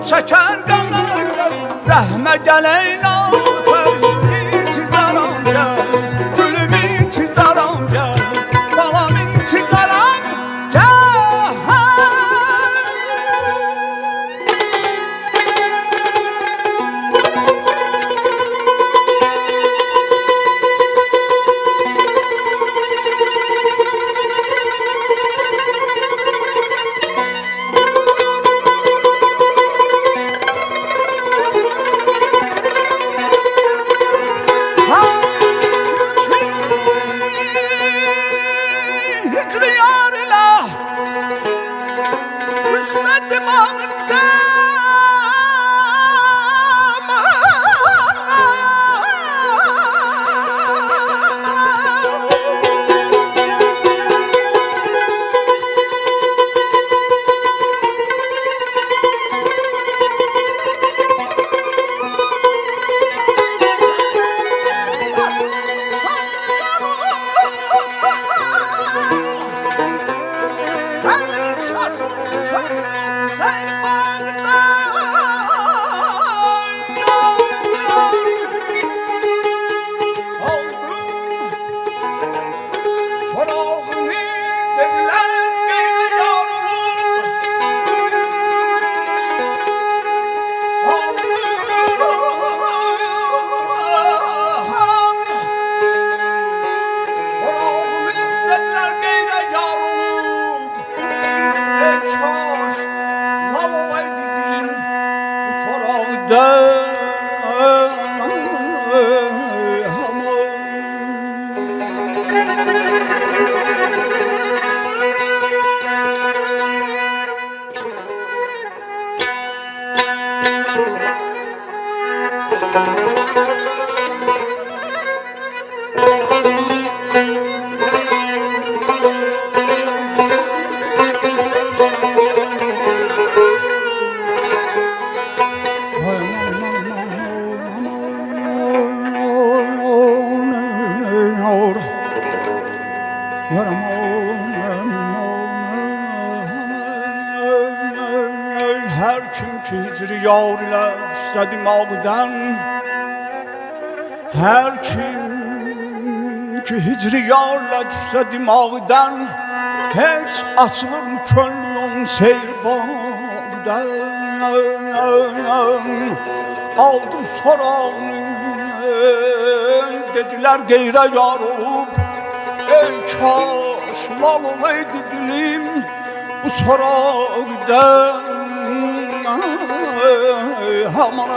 çəkər qanır rəhmə gəl ey natər intizaram gəl gülüm intizaram gəl balam intizaram gəl Hər kim ki hicri yar ilə düşsə dimağdan Hər kim ki hicri yar ilə düşsə dimağdan Heç açılır mı könlü onun seyir bağdan Aldım sorağını Dedilər qeyrə yar olub Ey kaş lal olaydı dilim Bu sorağdan Aman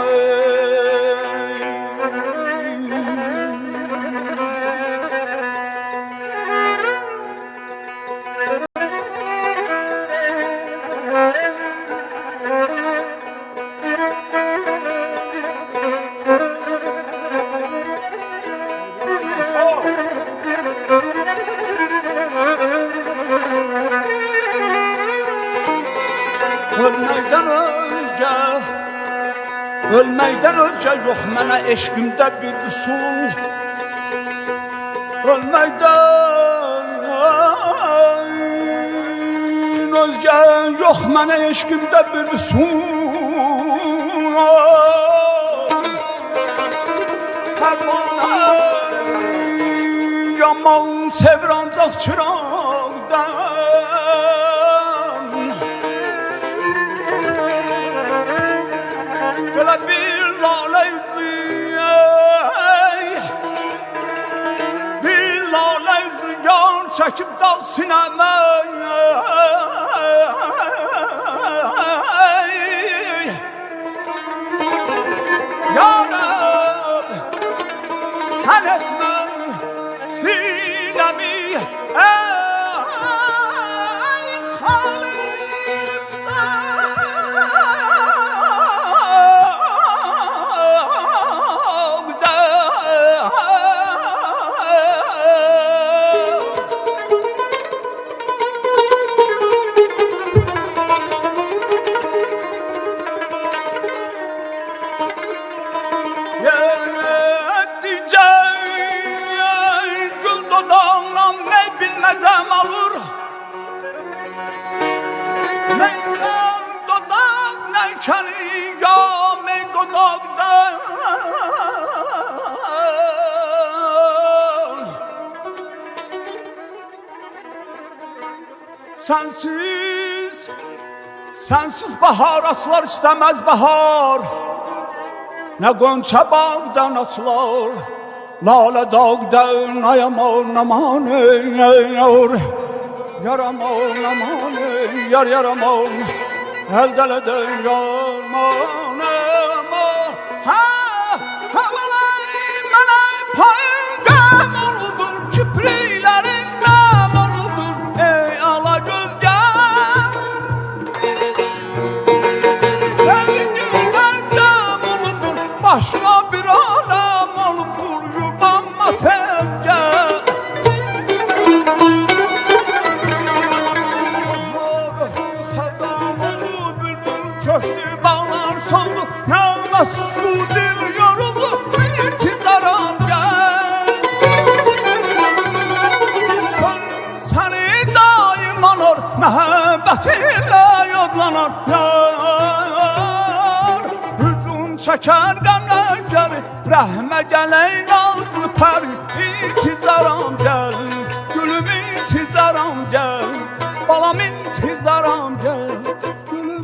Ölməkdən özgə yox mənə eşqimdə bir üsul Ölməkdən özgə yox mənə eşqimdə bir üsul Pərvanə yanmağın sevir ancaq çıraqdan Belə bir lalə üzlü Bir lalə üzlü yar çəkib dal sinəmə Yarəm sən etmə sinəmi məkəni ya menqodaqdan Sensiz bahar açılar istemez bahar Ne qonça bağdan açılar Lale dağdan ayamar aman Yaramar aman yar yaramar Eldeleden yarman Ha melay payın qəm oludur Kipriklərin qəm oludur Ey ala gözgən Sənin güllər qəm oludur Başqa bir aləm oludur Yubanma tezgən Köşkü bağlar soldu Nəvəssiz bu dil yoruldu İntizaram gel Səni daim anır Məhəbbətinlə yodlanır Yar Hücum çəkər qəmləgəri Rəhmə gələk nazlı pəri İntizaram gel Gülüm intizaram gel Balam intizaram gel Gülüm